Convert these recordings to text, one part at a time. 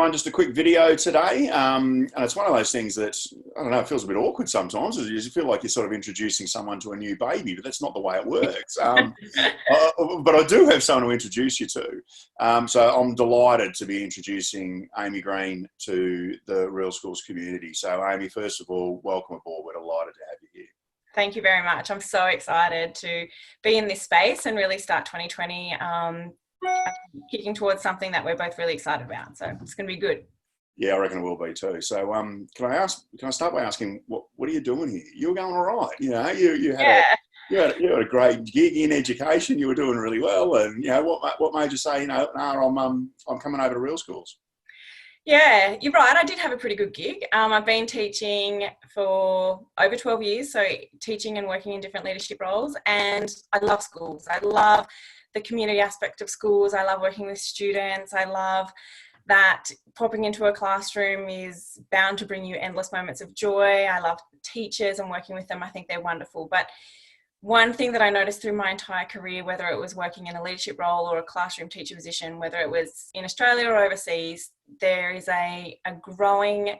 everyone, just a quick video today. And it's one of those things that, I don't know, it feels a bit awkward sometimes. You feel like you're sort of introducing someone to a new baby, but that's not the way it works. But I do have someone to introduce you to. So I'm delighted to be introducing Amy Green to the Real Schools community. So Amy, first of all, welcome aboard. We're delighted to have you here. Thank you very much. I'm so excited to be in this space and really start 2020 kicking towards something that we're both really excited about. So it's going to be good. Yeah, I reckon it will be too. So can I start by asking, what are you doing here? You're going all right. You know, you had a great gig in education. You were doing really well. And, you know, what made you say, no, I'm coming over to Real Schools? Yeah, you're right. I did have a pretty good gig. I've been teaching for over 12 years, so teaching and working in different leadership roles. And I love schools. I love the community aspect of schools. I love working with students. I love that popping into a classroom is bound to bring you endless moments of joy. I love teachers and working with them. I think they're wonderful. But one thing that I noticed through my entire career, whether it was working in a leadership role or a classroom teacher position, whether it was in Australia or overseas, there is a growing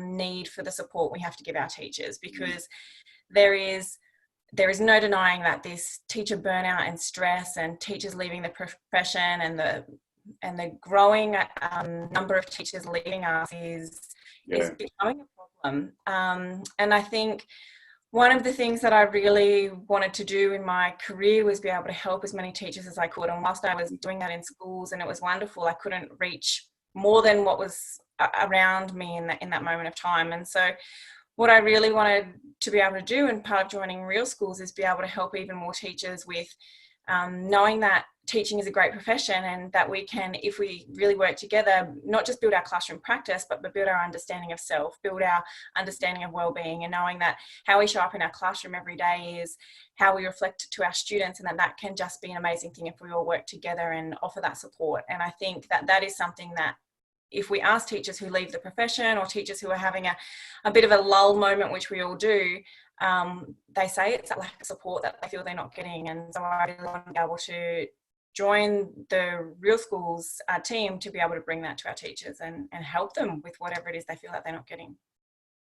need for the support we have to give our teachers, because there is no denying that this teacher burnout and stress and teachers leaving the profession and the growing number of teachers leaving us is becoming a problem. And I think one of the things that I really wanted to do in my career was be able to help as many teachers as I could. And whilst I was doing that in schools and it was wonderful, I couldn't reach more than what was around me in that moment of time. And so what I really wanted to be able to do, and part of joining Real Schools, is be able to help even more teachers with knowing that teaching is a great profession, and that we can, if we really work together, not just build our classroom practice, but build our understanding of self, build our understanding of well-being, and knowing that how we show up in our classroom every day is how we reflect to our students, and that can just be an amazing thing if we all work together and offer that support. And I think that is something that, if we ask teachers who leave the profession or teachers who are having a bit of a lull moment, which we all do, they say it's that lack of support that they feel they're not getting. And so I really want to be able to join the Real Schools team to be able to bring that to our teachers and help them with whatever it is they feel that they're not getting.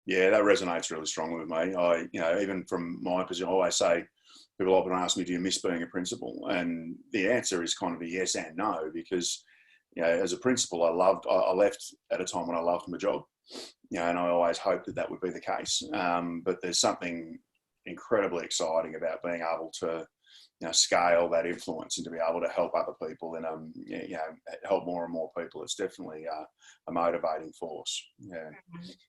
Yeah, that resonates really strongly with me. Even from my position, I always say, people often ask me, do you miss being a principal? And the answer is kind of a yes and no, because, you know, as a principal, I left at a time when I loved my job, you know, and I always hoped that would be the case. But there's something incredibly exciting about being able to, you know, scale that influence and to be able to help other people and, help more and more people. It's definitely a motivating force. Yeah.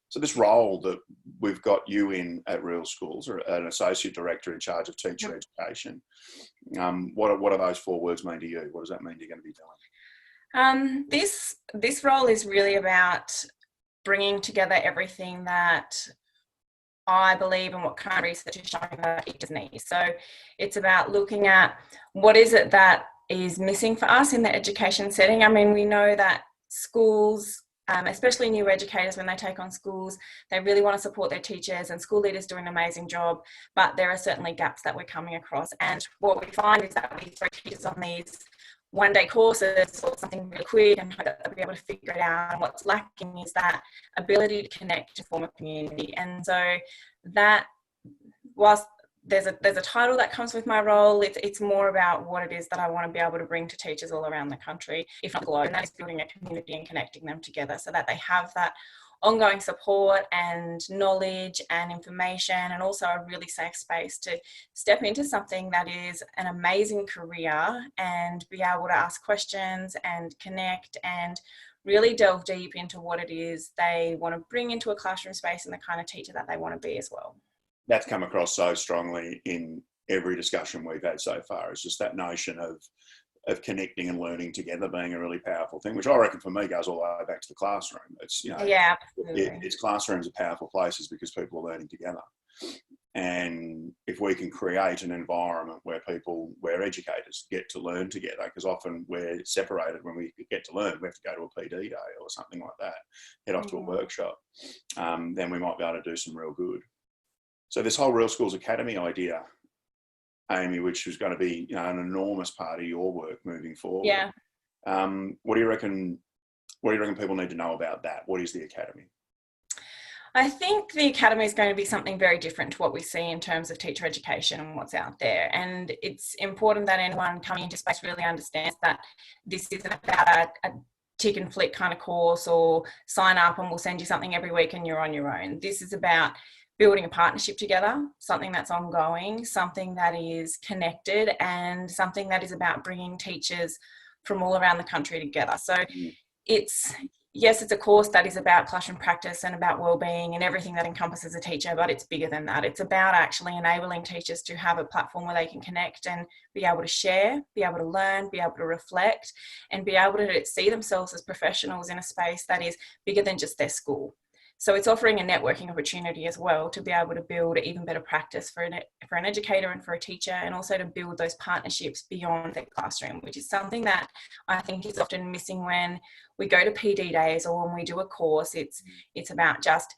So this role that we've got you in at Real Schools, or an associate director in charge of teacher education, what do those 4 words mean to you? What does that mean you're going to be doing? This role is really about bringing together everything that I believe and what current research is showing that teachers need. So it's about looking at what is it that is missing for us in the education setting. I mean, we know that schools, especially new educators, when they take on schools, they really want to support their teachers, and school leaders do an amazing job, but there are certainly gaps that we're coming across. And what we find is that we throw teachers on these one-day courses or something really quick and hope that they'll be able to figure it out. And what's lacking is that ability to connect, to form a community. And so that, whilst there's a title that comes with my role, it's more about what it is that I want to be able to bring to teachers all around the country, if not the globe, and that is building a community and connecting them together so that they have that ongoing support and knowledge and information, and also a really safe space to step into something that is an amazing career and be able to ask questions and connect and really delve deep into what it is they want to bring into a classroom space and the kind of teacher that they want to be as well. That's come across so strongly in every discussion we've had so far. It's just that notion of connecting and learning together being a really powerful thing, which I reckon for me goes all the way back to the classroom. It's, you know, yeah, absolutely. It's classrooms are powerful places because people are learning together. And if we can create an environment where educators get to learn together, because often we're separated when we get to learn, we have to go to a PD day or something like that, head off to a workshop, then we might be able to do some real good. So this whole Real Schools Academy idea, Amy, which is going to be, you know, an enormous part of your work moving forward. Yeah. What do you reckon what do you reckon people need to know about that? What is the Academy? I think the Academy is going to be something very different to what we see in terms of teacher education and what's out there. And it's important that anyone coming into space really understands that this isn't about a tick and flick kind of course or sign up and we'll send you something every week and you're on your own. This is about building a partnership together, something that's ongoing, something that is connected, and something that is about bringing teachers from all around the country together. So it's a course that is about classroom practice and about wellbeing and everything that encompasses a teacher, but it's bigger than that. It's about actually enabling teachers to have a platform where they can connect and be able to share, be able to learn, be able to reflect, and be able to see themselves as professionals in a space that is bigger than just their school. So it's offering a networking opportunity as well to be able to build even better practice for an educator and for a teacher, and also to build those partnerships beyond the classroom, which is something that I think is often missing when we go to PD days or when we do a course. It's about just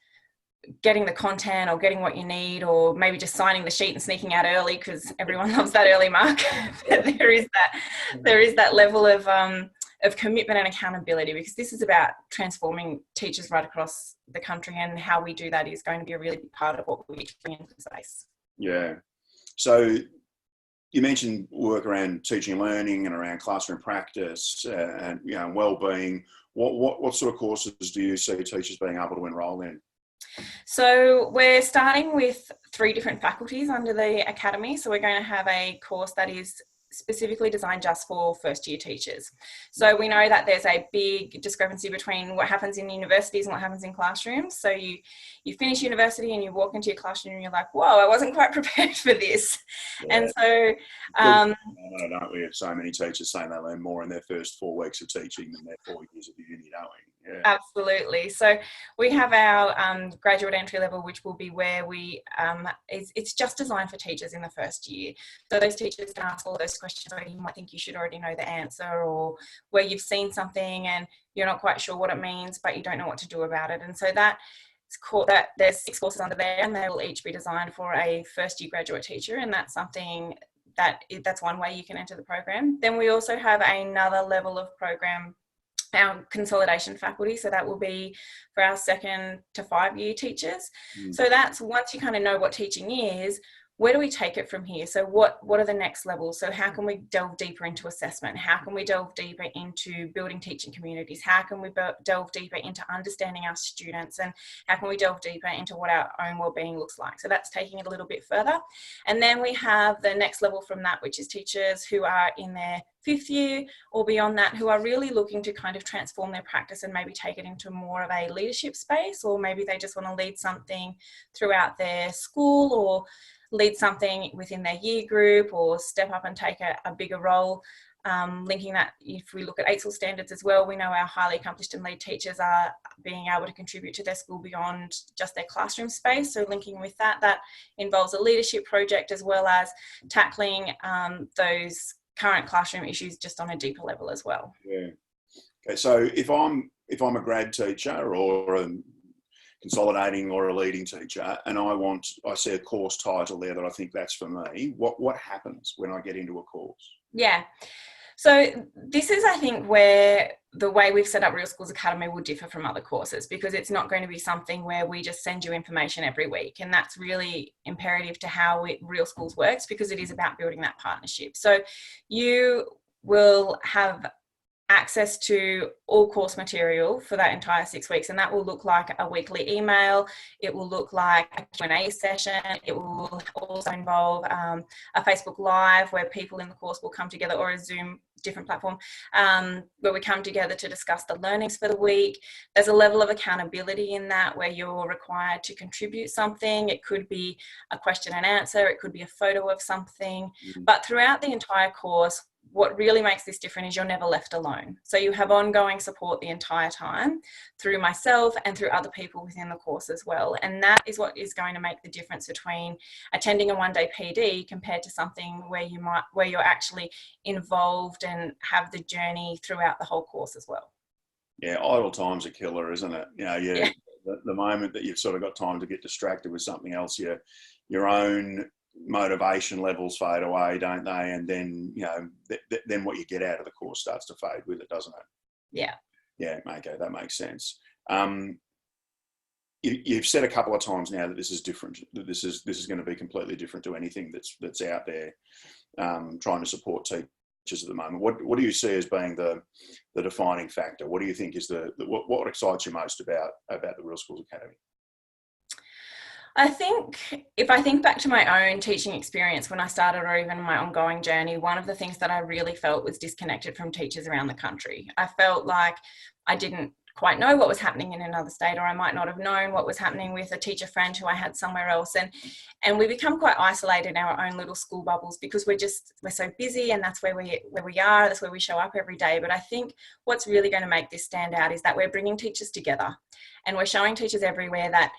getting the content or getting what you need, or maybe just signing the sheet and sneaking out early because everyone loves that early mark. But there is that level of commitment and accountability, because this is about transforming teachers right across the country, and how we do that is going to be a really big part of what we bring into the space. Yeah. So you mentioned work around teaching and learning and around classroom practice and well-being. What sort of courses do you see teachers being able to enrol in? So we're starting with 3 different faculties under the Academy. So we're going to have a course that is specifically designed just for first year teachers. So we know that there's a big discrepancy between what happens in universities and what happens in classrooms. So you finish university and you walk into your classroom and you're like, whoa, I wasn't quite prepared for this. Yeah. And so don't we have so many teachers saying they learn more in their first 4 weeks of teaching than their 4 years of uni, don't we? Yeah. Absolutely. So we have our graduate entry level, which will be where we it's just designed for teachers in the first year. So those teachers can ask all those questions where you might think you should already know the answer, or where you've seen something and you're not quite sure what it means, but you don't know what to do about it. And so there's 6 courses under there, and they will each be designed for a first year graduate teacher, and that's something that's one way you can enter the program. Then we also have another level of program, our consolidation faculty, so that will be for our 2nd to 5 year teachers. So that's, once you kind of know what teaching is, where do we take it from here? So what are the next levels? So how can we delve deeper into assessment? How can we delve deeper into building teaching communities? How can we delve deeper into understanding our students? And how can we delve deeper into what our own wellbeing looks like? So that's taking it a little bit further. And then we have the next level from that, which is teachers who are in their 5th year or beyond that, who are really looking to kind of transform their practice and maybe take it into more of a leadership space, or maybe they just want to lead something throughout their school, or lead something within their year group, or step up and take a bigger role. Linking that, if we look at AITSL standards as well, we know our highly accomplished and lead teachers are being able to contribute to their school beyond just their classroom space. So linking with that involves a leadership project, as well as tackling those current classroom issues just on a deeper level as well. Yeah. Okay. So if I'm a grad teacher or a consolidating or a leading teacher, and I see a course title there that I think that's for me, what happens when I get into a course? Yeah. So this is, I think, where the way we've set up Real Schools Academy will differ from other courses, because it's not going to be something where we just send you information every week. And that's really imperative to how Real Schools works, because it is about building that partnership. So you will have access to all course material for that entire 6 weeks, and that will look like a weekly email. It will look like a Q&A session. It will also involve a Facebook Live where people in the course will come together, or a Zoom, different platform, where we come together to discuss the learnings for the week. There's a level of accountability in that where you're required to contribute something. It could be a question and answer, it could be a photo of something, but throughout the entire course, what really makes this different is you're never left alone. So you have ongoing support the entire time through myself and through other people within the course as well. And that is what is going to make the difference between attending a 1-day PD compared to something where you're actually involved and have the journey throughout the whole course as well. Yeah, idle time's a killer, isn't it? Yeah. The moment that you've sort of got time to get distracted with something else, your own motivation levels fade away, don't they? And then then what you get out of the course starts to fade with it, doesn't it? Yeah. Yeah, okay, that makes sense. You've said a couple of times now that this is different, that this is going to be completely different to anything that's out there trying to support teachers at the moment. What do you see as being the defining factor? What do you think is what excites you most about the Real Schools Academy? I think if I think back to my own teaching experience when I started, or even my ongoing journey, one of the things that I really felt was disconnected from teachers around the country. I felt like I didn't quite know what was happening in another state, or I might not have known what was happening with a teacher friend who I had somewhere else. And we become quite isolated in our own little school bubbles because we're so busy, and that's where we are, that's where we show up every day. But I think what's really going to make this stand out is that we're bringing teachers together, and we're showing teachers everywhere that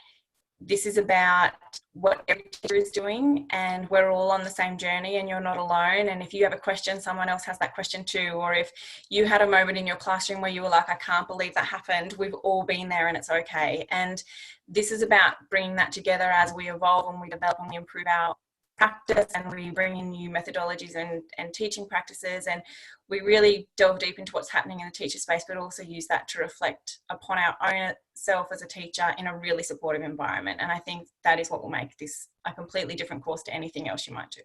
this is about what every teacher is doing, and we're all on the same journey, and you're not alone. And if you have a question, someone else has that question too. Or if you had a moment in your classroom where you were like, I can't believe that happened, we've all been there, and it's okay. And this is about bringing that together as we evolve and we develop and we improve our practice, and we bring in new methodologies and teaching practices, and we really delve deep into what's happening in the teacher space, but also use that to reflect upon our own self as a teacher in a really supportive environment. And I think that is what will make this a completely different course to anything else you might do.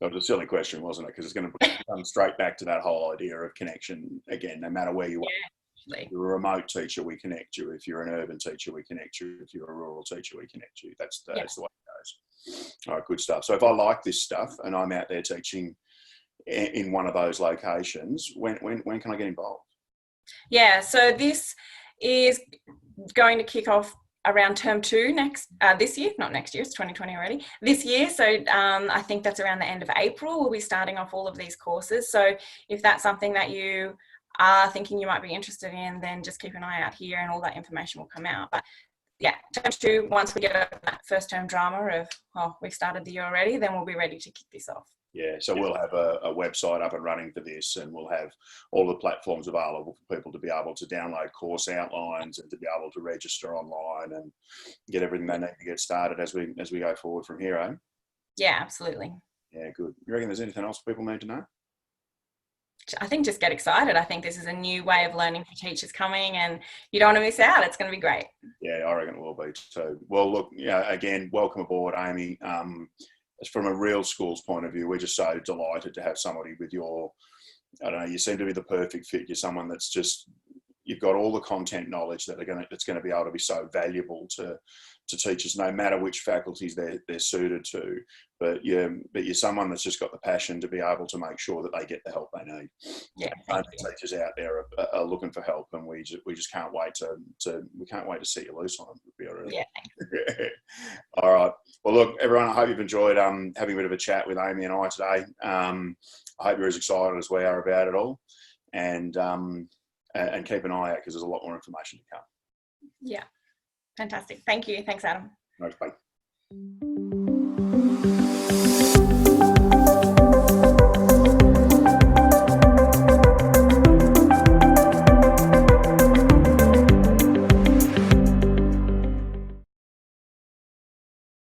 That was a silly question, wasn't it? Because it's going to come straight back to that whole idea of connection again, no matter where you are. If you're a remote teacher, we connect you. If you're an urban teacher, we connect you. If you're a rural teacher, we connect you. That's the way it goes. All right, good stuff. So if I like this stuff and I'm out there teaching in one of those locations, when can I get involved? Yeah, so this is going to kick off around term 2 this year, not next year, it's 2020 already, this year. So I think that's around the end of April. We'll be starting off all of these courses. So if that's something that you are thinking you might be interested in, then just keep an eye out here and all that information will come out. But yeah, term 2, once we get over that first term drama of, oh, we've started the year already, then we'll be ready to kick this off. Yeah, so we'll have a website up and running for this, and we'll have all the platforms available for people to be able to download course outlines and to be able to register online and get everything they need to get started as we go forward from here, eh? Yeah, absolutely. Yeah, good. You reckon there's anything else people need to know? I think just get excited. I think this is a new way of learning for teachers coming, and you don't want to miss out. It's going to be great. Yeah, I reckon it will be too. Well, look, again, welcome aboard, Amy. From a Real Schools point of view, we're just so delighted to have somebody with your, I don't know, you seem to be the perfect fit. You're someone that's just, you've got all the content knowledge that's going to be able to be so valuable to teachers, no matter which faculties they're suited to. But you're someone that's just got the passion to be able to make sure that they get the help they need. Yeah, teachers out there are looking for help, and we just can't wait to see you loose on them. Yeah. All right. Well, look, everyone, I hope you've enjoyed having a bit of a chat with Amy and I today. I hope you're as excited as we are about it all, and keep an eye out because there's a lot more information to come. Yeah. Fantastic. Thank you. Thanks, Adam. Nice, bye.